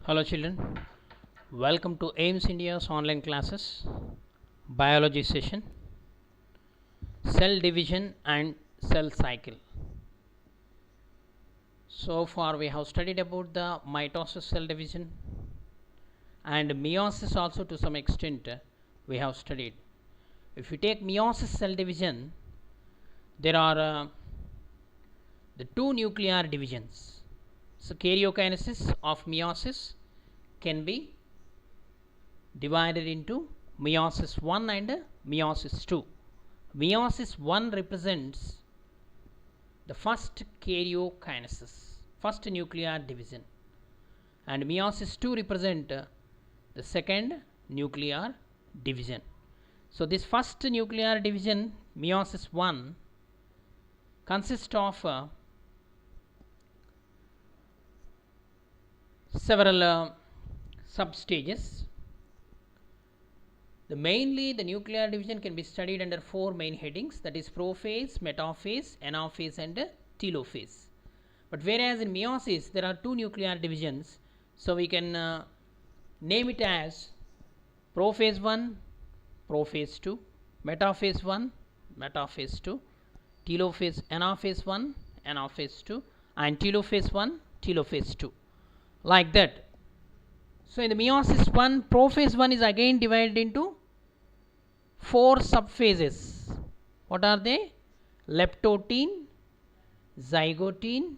Hello children, welcome to AIMS India's online classes, biology session, cell division and cell cycle. So far we have studied about the mitosis, cell division, and meiosis also to some extent we have studied. If you take meiosis, cell division, there are the two nuclear divisions. So karyokinesis of meiosis can be divided into meiosis 1 and meiosis 2. Meiosis 1 represents the first karyokinesis, first nuclear division, and meiosis 2 represent the second nuclear division. So this first nuclear division, meiosis 1, consists of several substages. Mainly the nuclear division can be studied under four main headings, that is prophase, metaphase, anaphase and telophase. But whereas in meiosis there are two nuclear divisions, so we can name it as prophase 1, prophase 2, metaphase 1, metaphase 2, telophase, anaphase 1, anaphase 2 and telophase 1, telophase 2, like that. So in the meiosis 1, prophase 1 is again divided into four subphases. What are they? Leptotene, zygotene,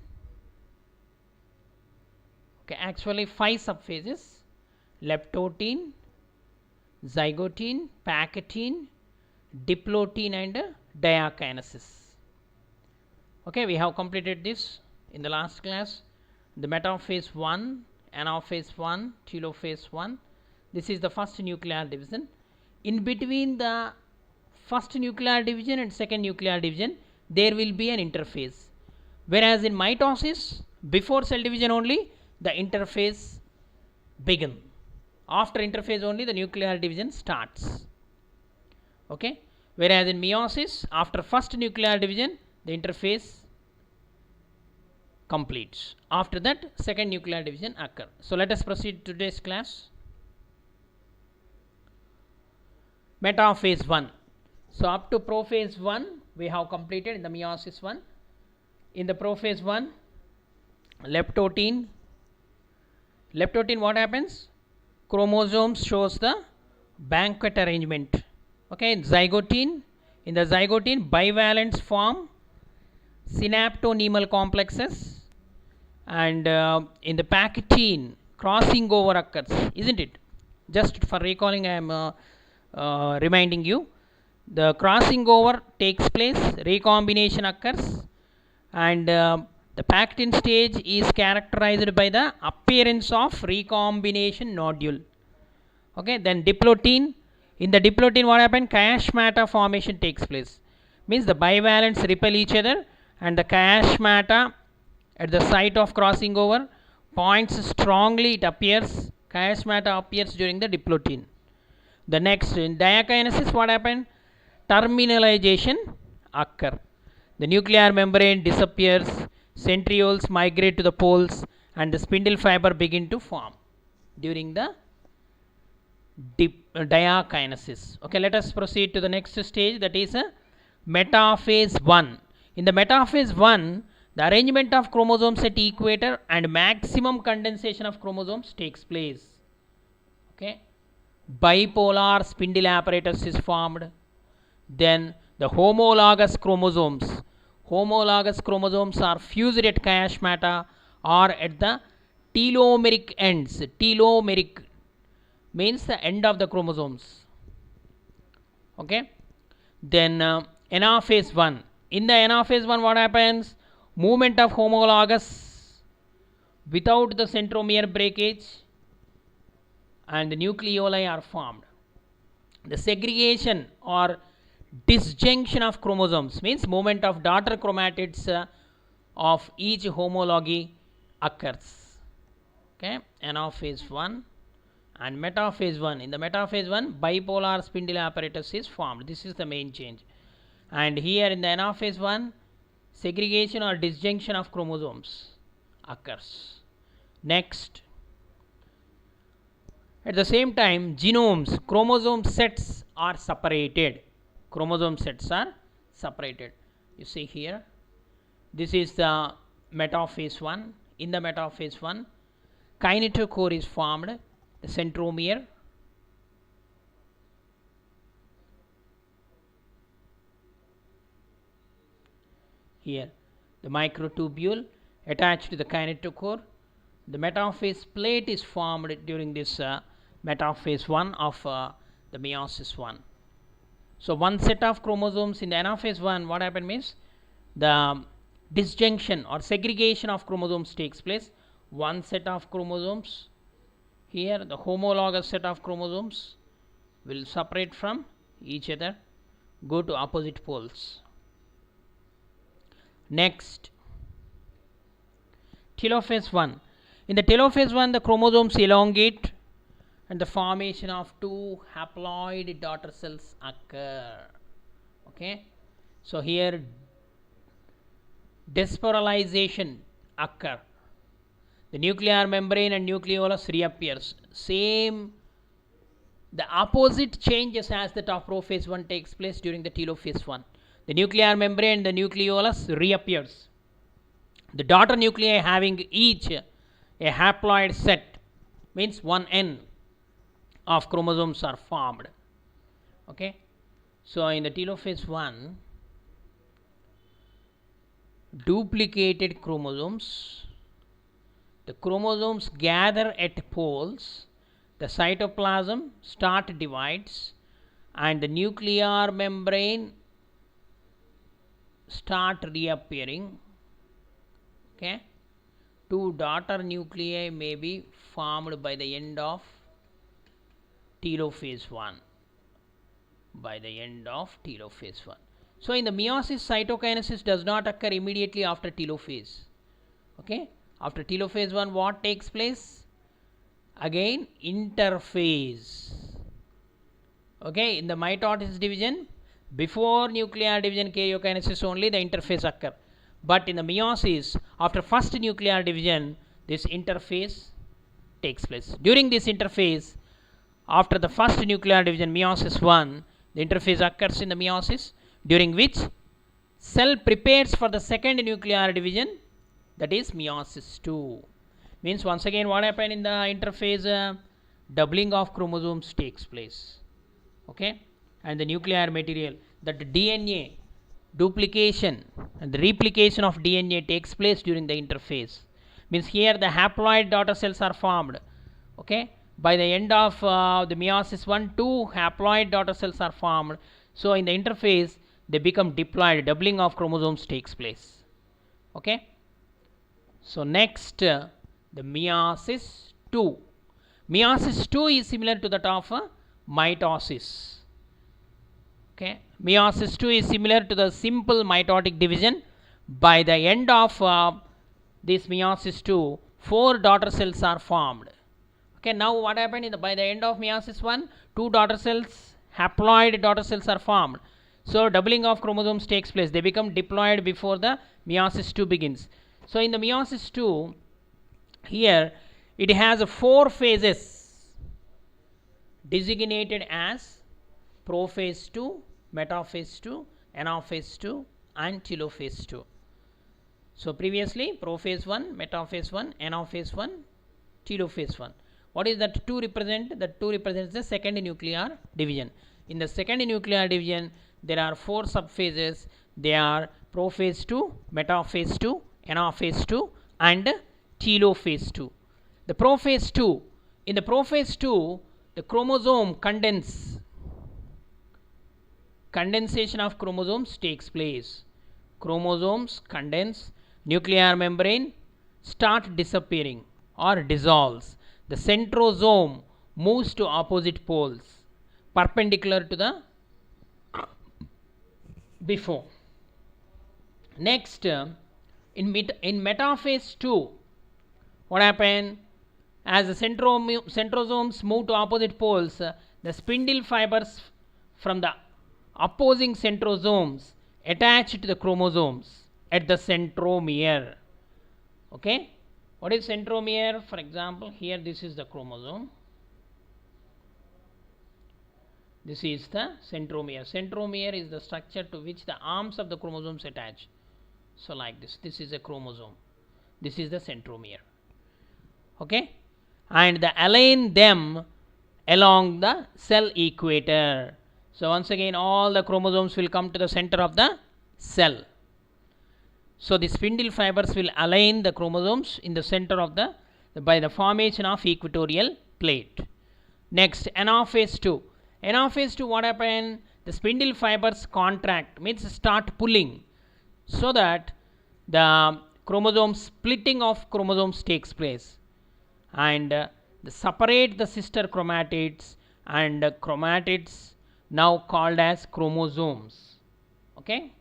actually 5 subphases: leptotene, zygotene, pachytene, diplotene and diakinesis. We have completed this in the last class. The metaphase 1, anaphase 1, telophase 1. This is the first nuclear division. In between the first nuclear division and second nuclear division, there will be an interphase. Whereas in mitosis, before cell division only, the interphase begins. After interphase only, the nuclear division starts. Whereas in meiosis, after first nuclear division, the interphase completes. After that, second nuclear division occurs. So let us proceed to today's class. Metaphase 1. So up to prophase 1 we have completed in the meiosis 1. In the prophase 1, leptotene, what happens? Chromosomes shows the banquet arrangement. Zygotene, in the zygotene bivalents form synaptonemal complexes, and in the pachytene crossing over occurs, isn't it? Just for recalling, I am reminding you, the crossing over takes place, recombination occurs, and the pachytene stage is characterized by the appearance of recombination nodule. Then diplotene, in the diplotene what happens? Chiasmata formation takes place, means the bivalents repel each other and the chiasmata at the site of crossing over points strongly, it appears, chiasmata appears during the diplotene. The next, in diakinesis what happened? Terminalization occur. The nuclear membrane disappears, centrioles migrate to the poles and the spindle fiber begin to form during the diakinesis. Let us proceed to the next stage, that is metaphase 1. In the metaphase 1, the arrangement of chromosomes at equator and maximum condensation of chromosomes takes place. Bipolar spindle apparatus is formed. Then the homologous chromosomes are fused at chiasmata or at the telomeric ends. Telomeric means the end of the chromosomes. Then anaphase 1. In the anaphase 1 what happens? Movement of homologous without the centromere breakage and the nucleoli are formed. The segregation or disjunction of chromosomes means movement of daughter chromatids of each homology occurs. Anaphase 1 and metaphase 1. In the metaphase 1, bipolar spindle apparatus is formed. This is the main change. And here in the anaphase 1, segregation or disjunction of chromosomes occurs. Next, At the same time, genomes, chromosome sets are separated. Chromosome sets are separated. You see here, this is the metaphase 1. In the metaphase 1, kinetochore is formed, the centromere. Here, the microtubule attached to the kinetochore. The metaphase plate is formed during this metaphase 1 of the meiosis 1. So, one set of chromosomes in the anaphase 1, what happened means the disjunction or segregation of chromosomes takes place. One set of chromosomes here, the homologous set of chromosomes will separate from each other, go to opposite poles. Next, telophase 1. In the telophase 1, the chromosomes elongate and the formation of two haploid daughter cells occur. Okay, so here despiralization occur. The nuclear membrane and nucleolus reappears. Same, the opposite changes as that of prophase 1 takes place during the telophase 1. The nuclear membrane and the nucleolus reappears. The daughter nuclei having each a haploid set, means 1n of chromosomes are formed. Okay, so in the telophase 1, duplicated chromosomes, the chromosomes gather at poles, the cytoplasm start divides, and the nuclear membrane start reappearing. Okay, two daughter nuclei may be formed by the end of telophase 1. By the end of telophase 1. So, in the meiosis, cytokinesis does not occur immediately after telophase. Okay, after telophase 1, what takes place? Again, interphase. Okay, in the mitosis division, before nuclear division karyokinesis only the interphase occur. But in the meiosis, after first nuclear division, this interphase takes place. During this interphase, after the first nuclear division, meiosis 1, the interphase occurs in the meiosis, during which cell prepares for the second nuclear division, that is meiosis 2. Means once again what happened in the interphase? Doubling of chromosomes takes place. Okay, and the nuclear material, that DNA duplication and the replication of DNA takes place during the interphase. Means here the haploid daughter cells are formed. Okay, by the end of the meiosis 1, two haploid daughter cells are formed. So, in the interphase they become diploid, doubling of chromosomes takes place. Okay, so next the meiosis 2. Meiosis 2 is similar to that of mitosis. Okay, meiosis 2 is similar to the simple mitotic division. By the end of this meiosis 2, 4 daughter cells are formed. Okay, now what happened by the end of meiosis 1, 2 daughter cells, haploid daughter cells are formed. So, doubling of chromosomes takes place. They become diploid before the meiosis 2 begins. So, in the meiosis 2, here it has 4 phases designated as prophase 2, metaphase 2, anaphase 2 and telophase 2. So, previously prophase 1, metaphase 1, anaphase 1, telophase 1. What is that 2 represent? That 2 represents the second nuclear division. In the second nuclear division, there are 4 subphases. They are prophase 2, metaphase 2, anaphase 2 and telophase 2. The prophase 2, in the prophase 2, the chromosome condensation of chromosomes takes place. Chromosomes condense, nuclear membrane start disappearing or dissolves. The centrosome moves to opposite poles perpendicular to the before. Next, in metaphase 2, what happened? As the centrosomes move to opposite poles, the spindle fibers from the opposing centrosomes attach to the chromosomes at the centromere. Okay, what is centromere? For example, here this is the chromosome. This is the centromere. Centromere is the structure to which the arms of the chromosomes attach. So like this is a chromosome, this is the centromere. Okay, and the align them along the cell equator. So once again all the chromosomes will come to the center of the cell. So the spindle fibers will align the chromosomes in the center of the by the formation of equatorial plate. Next, anaphase 2. Anaphase 2, what happen? The spindle fibers contract, means start pulling, so that the chromosome splitting of chromosomes takes place, and separate the sister chromatids, and chromatids now called as chromosomes. Okay,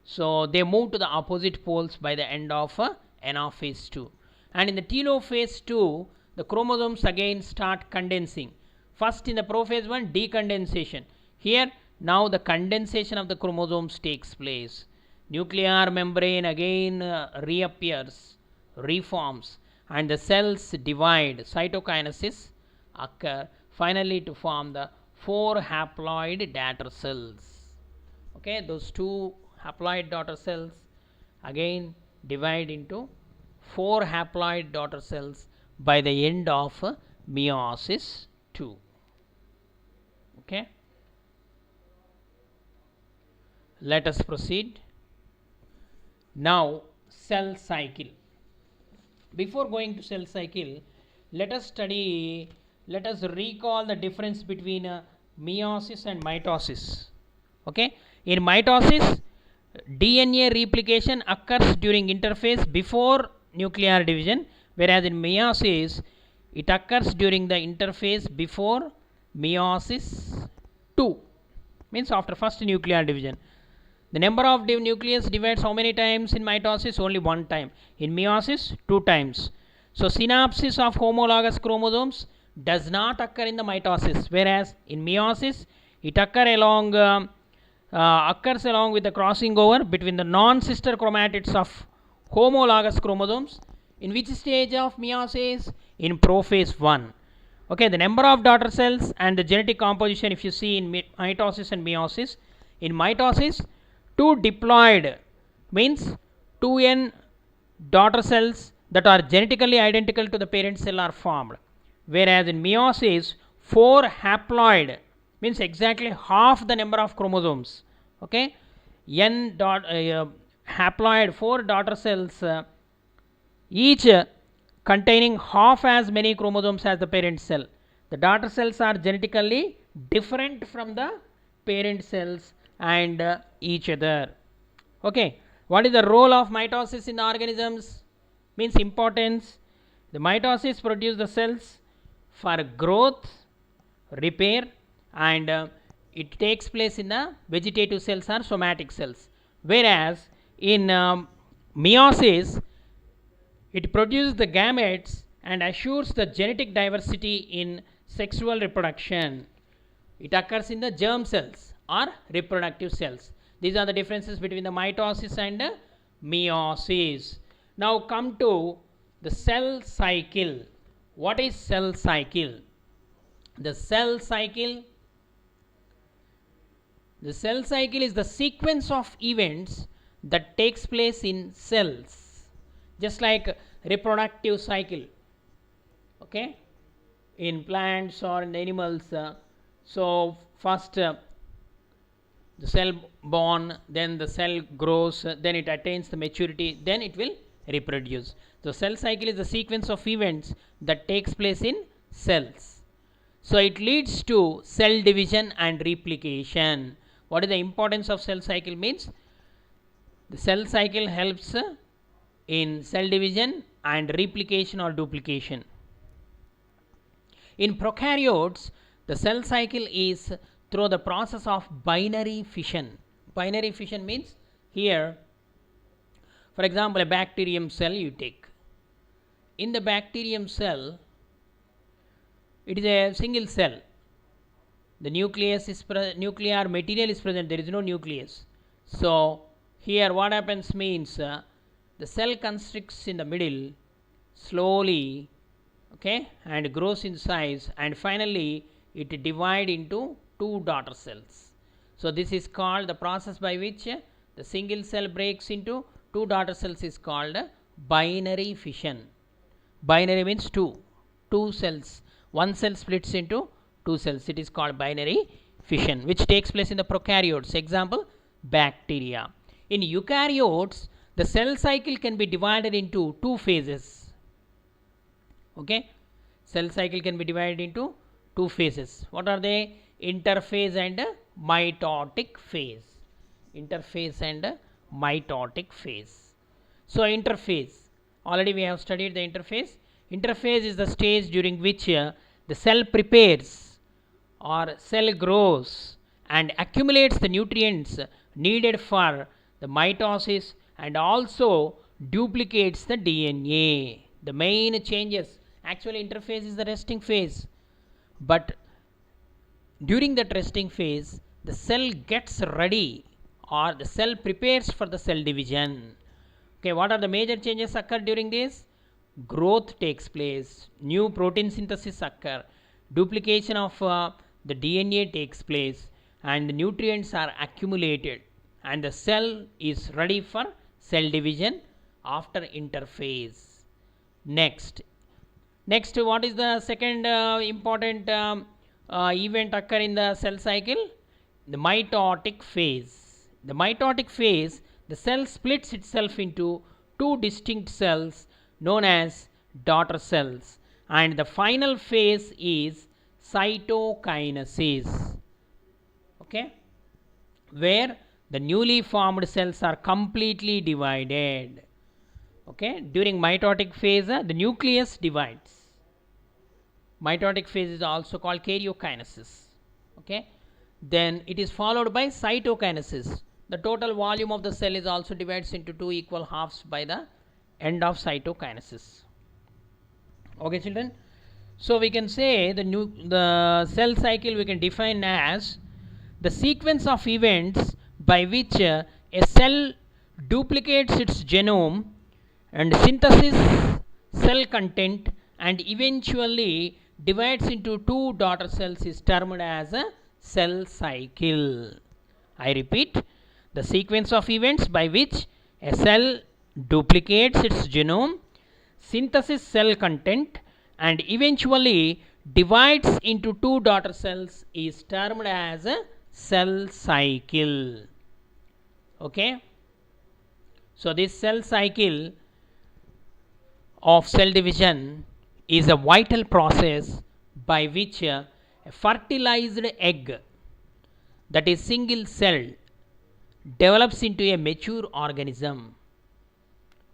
so they move to the opposite poles by the end of anaphase 2. And in the telophase 2, the chromosomes again start condensing. First in the prophase 1, decondensation. Here now the condensation of the chromosomes takes place. Nuclear membrane again reappears, reforms, and the cells divide. Cytokinesis occur finally to form the 4 haploid daughter cells. Okay, those 2 haploid daughter cells again divide into 4 haploid daughter cells by the end of meiosis 2. Okay, let us proceed. Now cell cycle. Before going to cell cycle, let us recall the difference between meiosis and mitosis. Okay, in mitosis DNA replication occurs during interphase before nuclear division, whereas in meiosis it occurs during the interphase before meiosis 2, means after first nuclear division. The number of nucleus divides how many times in mitosis? Only 1 time. In meiosis 2 times. So synapsis of homologous chromosomes does not occur in the mitosis, whereas in meiosis it occurs along with the crossing over between the non-sister chromatids of homologous chromosomes. In which stage of meiosis? In prophase 1. Okay, the number of daughter cells and the genetic composition, if you see in mitosis and meiosis. In mitosis, 2 diploid, means 2n daughter cells that are genetically identical to the parent cell are formed, whereas in meiosis 4 haploid, means exactly half the number of chromosomes. Okay, haploid 4 daughter cells, each containing half as many chromosomes as the parent cell. The daughter cells are genetically different from the parent cells and each other. Okay, what is the role of mitosis in the organisms? Means importance. The mitosis produces the cells for growth, repair, and it takes place in the vegetative cells or somatic cells, whereas in meiosis it produces the gametes and assures the genetic diversity in sexual reproduction. It occurs in the germ cells or reproductive cells. These are the differences between the mitosis and meiosis. Now come to the cell cycle. What is cell cycle? The cell cycle is the sequence of events that takes place in cells, just like reproductive cycle. Okay, in plants or in animals, so first the cell born, then the cell grows, then it attains the maturity, then it will reproduce. So cell cycle is the sequence of events that takes place in cells. So it leads to cell division and replication. What is the importance of cell cycle? Means the cell cycle helps in cell division and replication or duplication. In prokaryotes, the cell cycle is through the process of binary fission. Binary fission means, here for example a bacterium cell you take. In the bacterium cell, it is a single cell. The nucleus is nuclear material is present, there is no nucleus. So here what happens means, the cell constricts in the middle slowly, okay, and grows in size, and finally it divides into two daughter cells. So this is called the process by which the single cell breaks into two daughter cells is called binary fission. Binary means two cells. One cell splits into two cells. It is called binary fission, which takes place in the prokaryotes. Example, bacteria. In eukaryotes, the cell cycle can be divided into two phases. Okay, cell cycle can be divided into two phases. What are they? Interphase and mitotic phase. Interphase and mitotic phase. So interphase, already we have studied the interphase. Interphase is the stage during which the cell prepares or cell grows and accumulates the nutrients needed for the mitosis and also duplicates the DNA. The main changes, actually interphase is the resting phase, but during that resting phase the cell gets ready or the cell prepares for the cell division. Okay, what are the major changes occur during this? Growth takes place, new protein synthesis occur, duplication of the DNA takes place, and the nutrients are accumulated, and the cell is ready for cell division after interphase. Next, what is the second important event occur in the cell cycle? The mitotic phase. The mitotic phase, the cell splits itself into two distinct cells known as daughter cells, and the final phase is cytokinesis. Okay, where the newly formed cells are completely divided. Okay, during mitotic phase the nucleus divides. Mitotic phase is also called karyokinesis. Okay, then it is followed by cytokinesis. The total volume of the cell is also divided into two equal halves by the end of cytokinesis. Okay children, so we can say the cell cycle we can define as the sequence of events by which a cell duplicates its genome and synthesis cell content and eventually divides into two daughter cells is termed as a cell cycle. I repeat, the sequence of events by which a cell duplicates its genome, synthesis cell content, and eventually divides into two daughter cells is termed as a cell cycle. Okay, so this cell cycle of cell division is a vital process by which a fertilized egg, that is single cell, develops into a mature organism.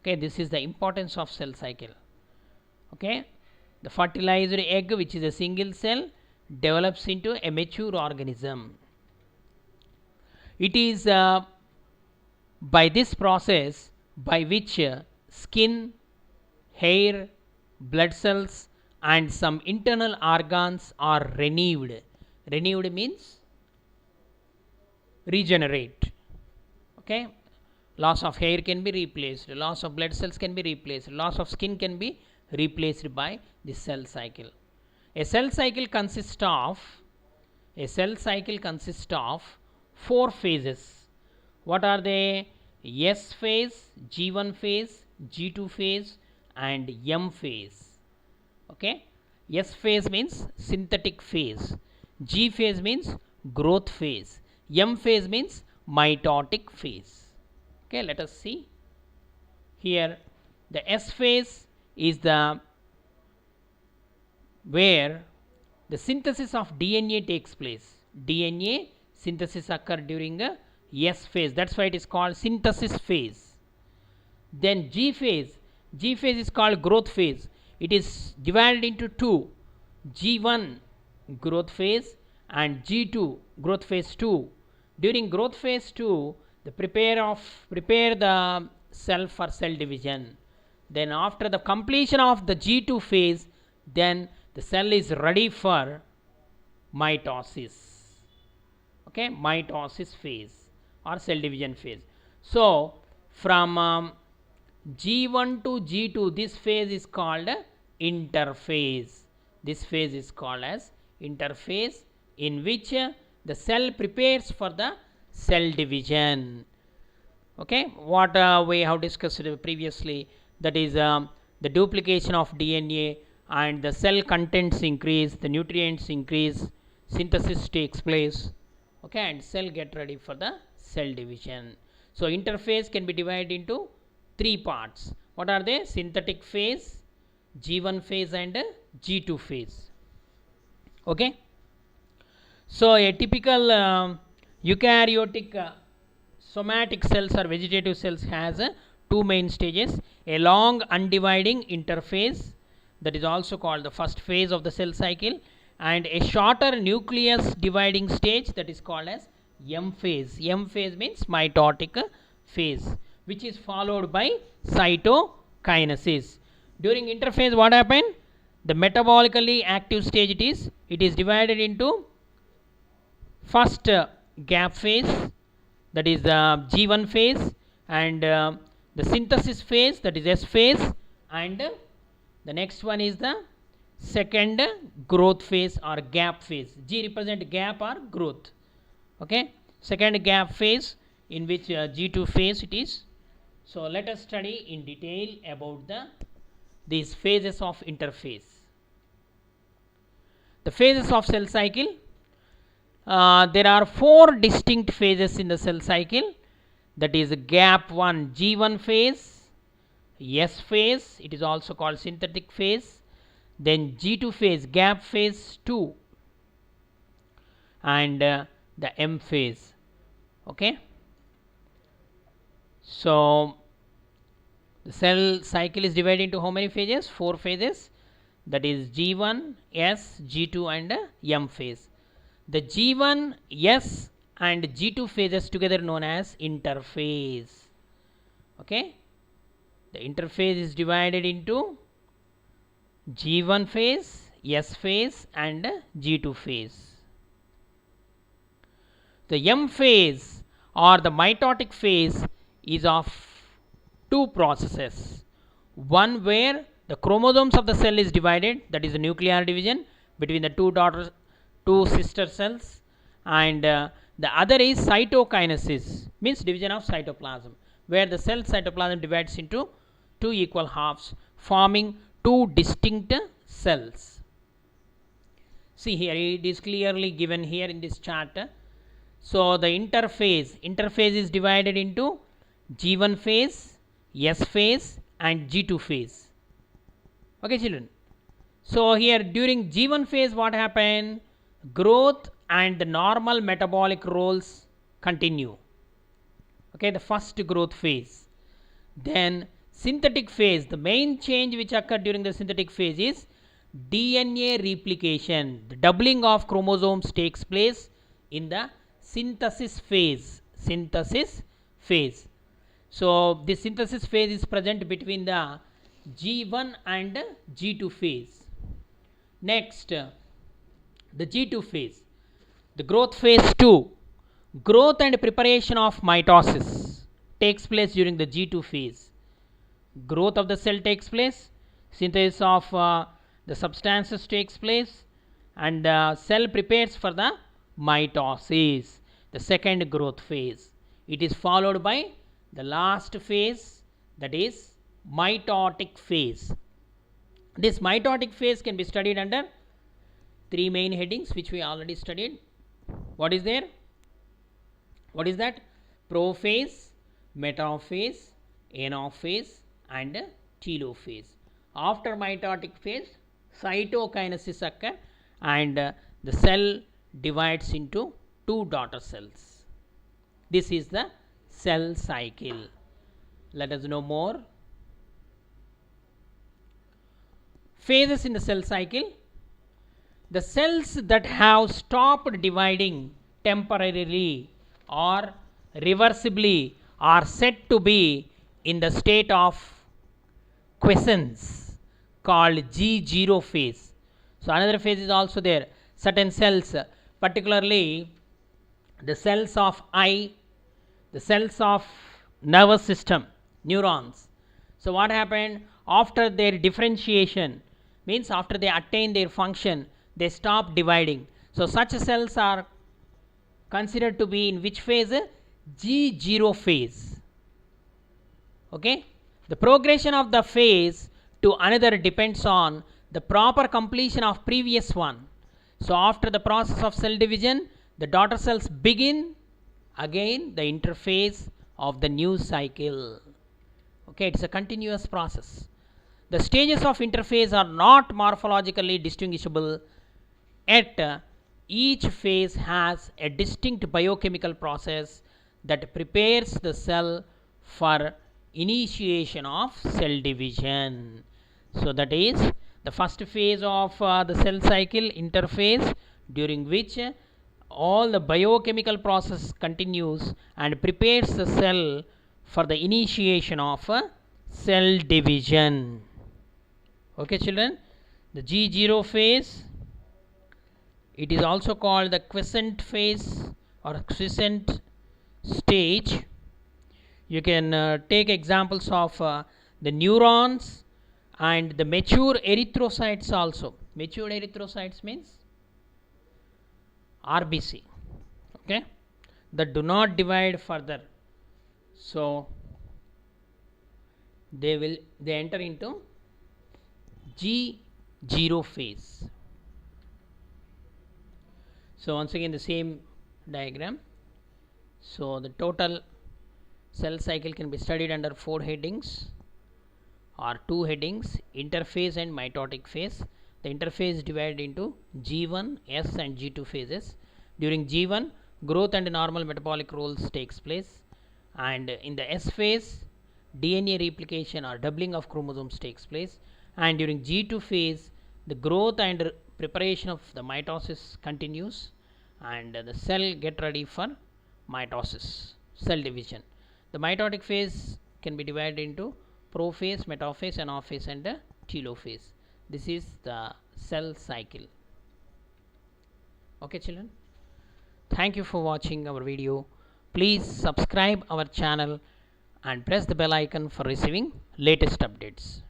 Okay, this is the importance of cell cycle. Okay, the fertilized egg, which is a single cell, develops into a mature organism. It is by this process by which skin, hair, blood cells and some internal organs are renewed. Renewed means regenerate. Okay, loss of hair can be replaced, loss of blood cells can be replaced, loss of skin can be replaced by the cell cycle. A cell cycle consists of four phases. What are they? S phase, G1 phase, G2 phase and M phase. Okay, S phase means synthetic phase, G phase means growth phase, M phase means mitotic phase. Okay, let us see here. The S phase is the where the synthesis of DNA takes place. DNA synthesis occur during the S phase, that's why it is called synthesis phase. Then G phase is called growth phase. It is divided into two, G1 growth phase and G2 growth phase 2. During growth phase 2, the prepare the cell for cell division. Then after the completion of the G2 phase, then the cell is ready for mitosis. Okay, mitosis phase or cell division phase. So from G1 to G2, this phase is called interphase. This phase is called as interphase, in which the cell prepares for the cell division. Okay, what we have discussed previously, that is the duplication of DNA and the cell contents increase, the nutrients increase, synthesis takes place, okay, and cell get ready for the cell division. So interphase can be divided into three parts. What are they? Synthetic phase, G1 phase and G2 phase. Okay, so a typical eukaryotic somatic cells or vegetative cells has two main stages: a long undividing interphase, that is also called the first phase of the cell cycle, and a shorter nucleus dividing stage, that is called as M phase. M phase means mitotic phase, which is followed by cytokinesis. During interphase, what happened? The metabolically active stage it is divided into first gap phase, that is the G1 phase, and the synthesis phase, that is S phase, and the next one is the second growth phase or gap phase. G represent gap or growth. Okay, second gap phase, in which G2 phase it is. So let us study in detail about these phases of interphase. The phases of cell cycle. There are four distinct phases in the cell cycle, that is gap 1 G1 phase, S phase, it is also called synthetic phase, then G2 phase, gap phase 2, and the M phase. Okay, so the cell cycle is divided into how many phases? Four phases, that is G1, S, G2 and M phase. The G1, S and G2 phases together known as interphase. Okay, the interphase is divided into G1 phase, S phase and G2 phase. The M phase or the mitotic phase is of two processes. One where the chromosomes of the cell is divided, that is the nuclear division between the two sister cells, and the other is cytokinesis, means division of cytoplasm, where the cell cytoplasm divides into two equal halves, forming two distinct cells. See here, it is clearly given here in this chart. So the interphase is divided into G1 phase, S phase and G2 phase. Okay children, so here during G1 phase what happened? Growth and the normal metabolic roles continue. Okay, the first growth phase. Then synthetic phase, the main change which occurred during the synthetic phase is DNA replication. The doubling of chromosomes takes place in the synthesis phase. So this synthesis phase is present between the G1 and G2 phase. Next, the G2 phase, the growth phase 2. Growth and preparation of mitosis takes place during the G2 phase. Growth of the cell takes place, synthesis of the substances takes place, and the cell prepares for the mitosis, the second growth phase. It is followed by the last phase, that is mitotic phase. This mitotic phase can be studied under three main headings which we already studied. What is there? What is that? Prophase, metaphase, anaphase and telophase. After mitotic phase, cytokinesis occurs and the cell divides into two daughter cells. This is the cell cycle. Let us know more. Phases in the cell cycle. The cells that have stopped dividing temporarily or reversibly are said to be in the state of quiescence called G0 phase. So another phase is also there. Certain cells, particularly the cells of eye, the cells of nervous system, neurons. So what happened? After their differentiation, means after they attain their function, they stop dividing. So such cells are considered to be in which phase? G0 phase. Okay, the progression of the phase to another depends on the proper completion of previous one. So after the process of cell division, the daughter cells begin again the interphase of the new cycle. Okay, it's a continuous process. The stages of interphase are not morphologically distinguishable, yet each phase has a distinct biochemical process that prepares the cell for initiation of cell division. So that is the first phase of the cell cycle, interphase, during which all the biochemical process continues and prepares the cell for the initiation of cell division. Okay children, the G0 phase, it is also called the quiescent phase or quiescent stage. You can take examples of the neurons and the mature erythrocytes also. Mature erythrocytes means RBC, okay, that do not divide further. So they enter into G0 phase. So once again the same diagram. So the total cell cycle can be studied under 4 headings or 2 headings: interphase and mitotic phase. The interphase is divided into G1, S and G2 phases. During G1, growth and normal metabolic roles takes place, and in the S phase, DNA replication or doubling of chromosomes takes place, and during G2 phase, the growth and preparation of the mitosis continues, and the cell get ready for mitosis, cell division. The mitotic phase can be divided into prophase, metaphase, anaphase and telophase. This is the cell cycle. Okay children, thank you for watching our video. Please subscribe our channel and press the bell icon for receiving latest updates.